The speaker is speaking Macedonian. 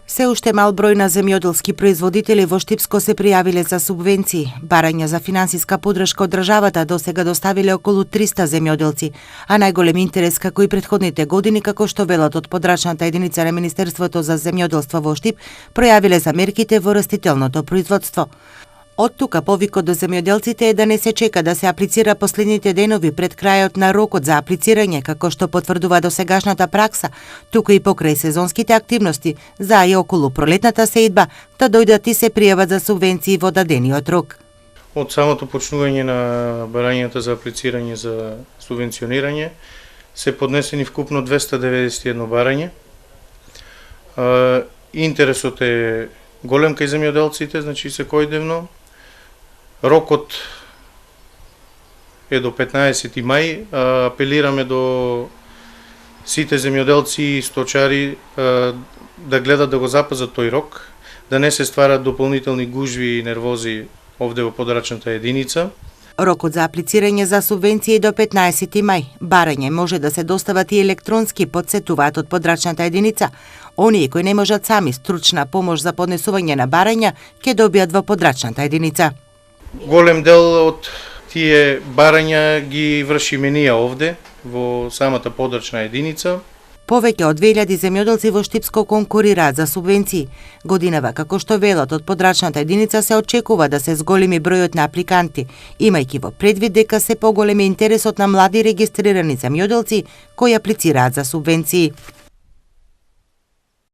Се уште мал број на земјоделски производители во Штипско се пријавиле за субвенции. Барања за финансиска поддршка од државата досега доставиле околу 300 земјоделци, а најголем интерес како и претходните години, како што велат од подрачната единица на Министерството за земјоделство во Штип, пројавиле за мерките во растителното производство. Од тука повикот до земјоделците е да не се чека да се аплицира последните денови пред крајот на рокот за аплицирање, како што потврдува досегашната пракса, туку и покрај сезонските активности за и околу пролетната сеидба, да дојдат и се пријават за субвенции во дадениот рок. Од самото почнување на барањата за аплицирање за субвенционирање се поднесени вкупно 291 барање. Интересот е голем кај земјоделците, значи секојдневно. Рокот е до 15 мај, апелираме до сите земјоделци и сточари да гледат да го запазат тој рок, да не се стварат дополнителни гужви и нервози овде во подрачната единица. Рокот за аплицирање за субвенции до 15 мај. Барање може да се достават и електронски, подсетуваат од подрачната единица. Оние кои не можат сами стручна помош за поднесување на барања, ќе добијат во подрачната единица. Голем дел од тие барања ги вршиме ние овде, во самата подрачна единица. Повеќе од 2000 земјоделци во Штипско конкурираат за субвенции. Годинава, како што велат од подрачната единица, се очекува да се зголеми бројот на апликанти, имајќи во предвид дека се поголем е интересот на млади регистрирани земјоделци кои аплицираат за субвенции.